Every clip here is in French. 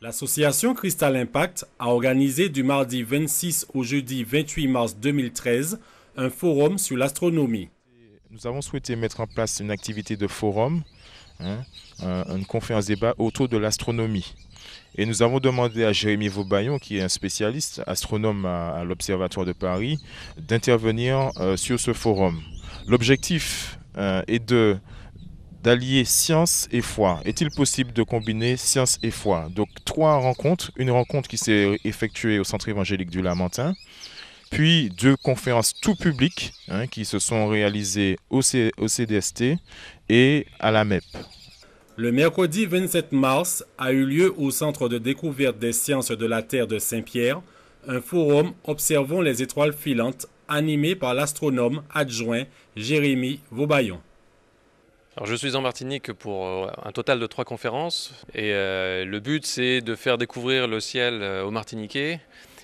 L'association Crystal Impact a organisé du mardi 26 au jeudi 28 mars 2013 un forum sur l'astronomie. Nous avons souhaité mettre en place une activité de forum, une conférence débat autour de l'astronomie. Et nous avons demandé à Jérémy Vaubayon, qui est un spécialiste astronome à l'Observatoire de Paris, d'intervenir sur ce forum. L'objectif est d'allier science et foi. Est-il possible de combiner science et foi? Donc 3 rencontres, une rencontre qui s'est effectuée au Centre évangélique du Lamentin, puis 2 conférences tout publiques qui se sont réalisées au CDST et à la MEP. Le mercredi 27 mars a eu lieu au Centre de découverte des sciences de la Terre de Saint-Pierre un forum Observons les étoiles filantes animé par l'astronome adjoint Jérémy Vaubayon. Alors, je suis en Martinique pour un total de 3 conférences et le but c'est de faire découvrir le ciel aux Martiniquais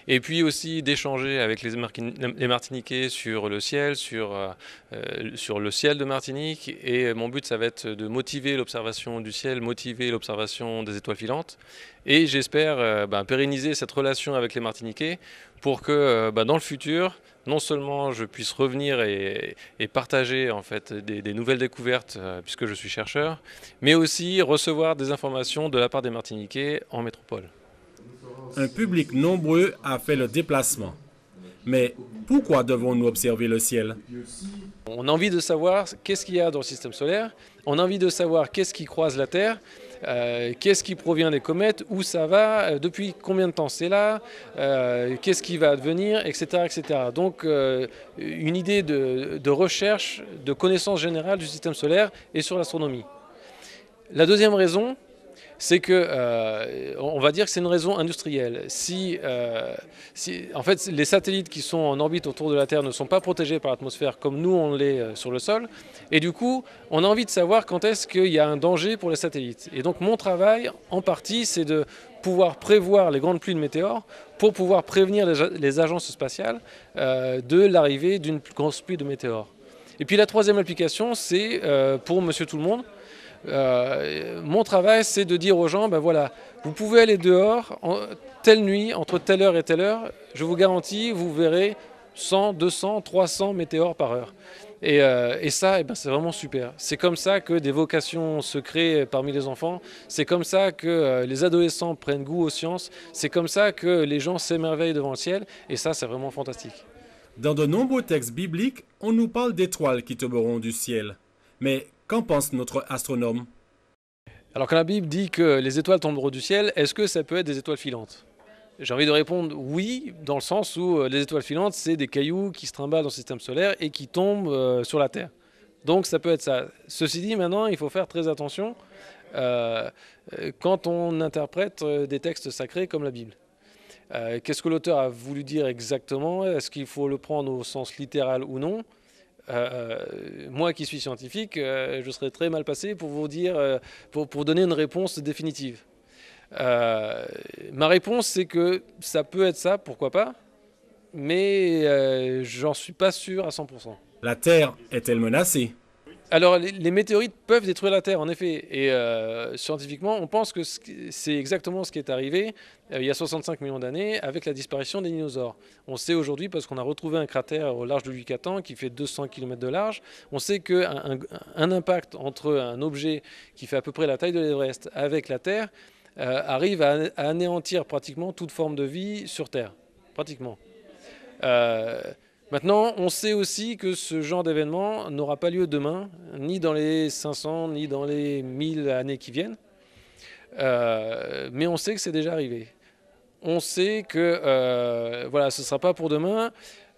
et puis aussi d'échanger avec les Martiniquais sur le ciel, sur le ciel de Martinique, et mon but ça va être de motiver l'observation du ciel, motiver l'observation des étoiles filantes, et j'espère pérenniser cette relation avec les Martiniquais pour que dans le futur, non seulement je puisse revenir et partager en fait des nouvelles découvertes puisque je suis chercheur, mais aussi recevoir des informations de la part des Martiniquais en métropole. Un public nombreux a fait le déplacement. Mais pourquoi devons-nous observer le ciel? On a envie de savoir qu'est-ce qu'il y a dans le système solaire, on a envie de savoir qu'est-ce qui croise la Terre, qu'est-ce qui provient des comètes, où ça va, depuis combien de temps c'est là, qu'est-ce qui va advenir, etc. etc. Donc une idée de recherche, de connaissance générale du système solaire et sur l'astronomie. La deuxième raison, c'est que, on va dire que c'est une raison industrielle. En fait, les satellites qui sont en orbite autour de la Terre ne sont pas protégés par l'atmosphère comme nous on l'est sur le sol, et du coup, on a envie de savoir quand est-ce qu'il y a un danger pour les satellites. Et donc mon travail, en partie, c'est de pouvoir prévoir les grandes pluies de météores pour pouvoir prévenir les agences spatiales de l'arrivée d'une grosse pluie de météores. Et puis la troisième application, c'est pour Monsieur Tout-le-Monde. Mon travail, c'est de dire aux gens, voilà, vous pouvez aller dehors, telle nuit, entre telle heure et telle heure, je vous garantis, vous verrez 100, 200, 300 météores par heure. Et ça, c'est vraiment super. C'est comme ça que des vocations se créent parmi les enfants, c'est comme ça que les adolescents prennent goût aux sciences, c'est comme ça que les gens s'émerveillent devant le ciel, et ça, c'est vraiment fantastique. Dans de nombreux textes bibliques, on nous parle d'étoiles qui tomberont du ciel. Mais qu'en pense notre astronome? Alors quand la Bible dit que les étoiles tomberont du ciel, est-ce que ça peut être des étoiles filantes? J'ai envie de répondre oui, dans le sens où les étoiles filantes, c'est des cailloux qui se trimballent dans le système solaire et qui tombent sur la Terre. Donc ça peut être ça. Ceci dit, maintenant, il faut faire très attention quand on interprète des textes sacrés comme la Bible. Qu'est-ce que l'auteur a voulu dire exactement? Est-ce qu'il faut le prendre au sens littéral ou non? Moi qui suis scientifique, je serais très mal passé pour vous dire, pour donner une réponse définitive. Ma réponse, c'est que ça peut être ça, pourquoi pas, mais j'en suis pas sûr à 100%. La Terre est-elle menacée? Alors les météorites peuvent détruire la Terre en effet, et scientifiquement on pense que c'est exactement ce qui est arrivé il y a 65 millions d'années avec la disparition des dinosaures. On sait aujourd'hui, parce qu'on a retrouvé un cratère au large du Yucatan qui fait 200 km de large, on sait qu'un impact entre un objet qui fait à peu près la taille de l'Everest avec la Terre arrive à anéantir pratiquement toute forme de vie sur Terre, pratiquement. Maintenant, on sait aussi que ce genre d'événement n'aura pas lieu demain, ni dans les 500, ni dans les 1000 années qui viennent. Mais on sait que c'est déjà arrivé. On sait que voilà, ce ne sera pas pour demain.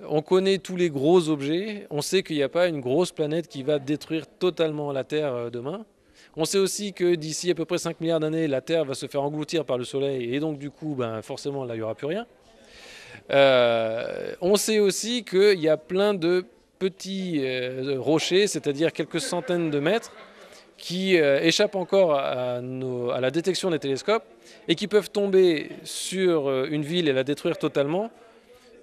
On connaît tous les gros objets. On sait qu'il n'y a pas une grosse planète qui va détruire totalement la Terre demain. On sait aussi que d'ici à peu près 5 milliards d'années, la Terre va se faire engloutir par le Soleil. Et donc, du coup, forcément, là, il n'y aura plus rien. On sait aussi qu'il y a plein de petits rochers, c'est-à-dire quelques centaines de mètres, qui échappent encore à la détection des télescopes et qui peuvent tomber sur une ville et la détruire totalement.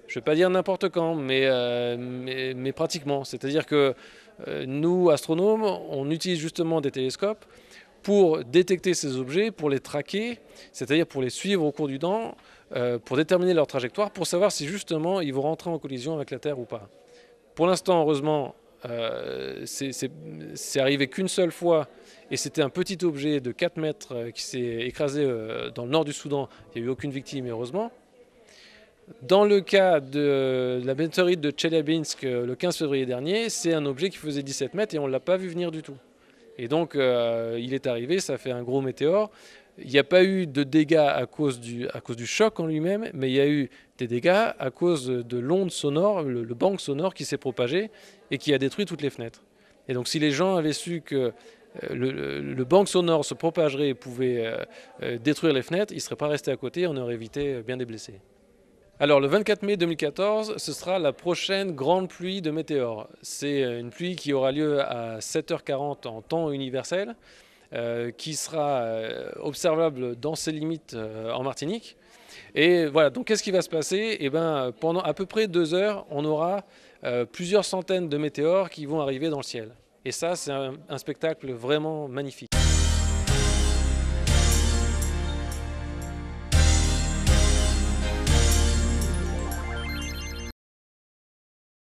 Je ne vais pas dire n'importe quand, mais pratiquement. C'est-à-dire que nous, astronomes, on utilise justement des télescopes pour détecter ces objets, pour les traquer, c'est-à-dire pour les suivre au cours du temps, pour déterminer leur trajectoire, pour savoir si justement ils vont rentrer en collision avec la Terre ou pas. Pour l'instant, heureusement, c'est arrivé qu'une seule fois, et c'était un petit objet de 4 mètres qui s'est écrasé dans le nord du Soudan. Il n'y a eu aucune victime, heureusement. Dans le cas de la météorite de Tcheliabinsk le 15 février dernier, c'est un objet qui faisait 17 mètres et on ne l'a pas vu venir du tout. Et donc il est arrivé, ça fait un gros météore. Il n'y a pas eu de dégâts à cause du choc en lui-même, mais il y a eu des dégâts à cause de l'onde sonore, le bang sonore qui s'est propagé et qui a détruit toutes les fenêtres. Et donc si les gens avaient su que le bang sonore se propagerait et pouvait détruire les fenêtres, ils ne seraient pas restés à côté, on aurait évité bien des blessés. Alors le 24 mai 2014, ce sera la prochaine grande pluie de météores. C'est une pluie qui aura lieu à 7h40 en temps universel, qui sera observable dans ses limites en Martinique. Et voilà, donc qu'est-ce qui va se passer? Eh bien, pendant à peu près 2 heures, on aura plusieurs centaines de météores qui vont arriver dans le ciel. Et ça, c'est un spectacle vraiment magnifique.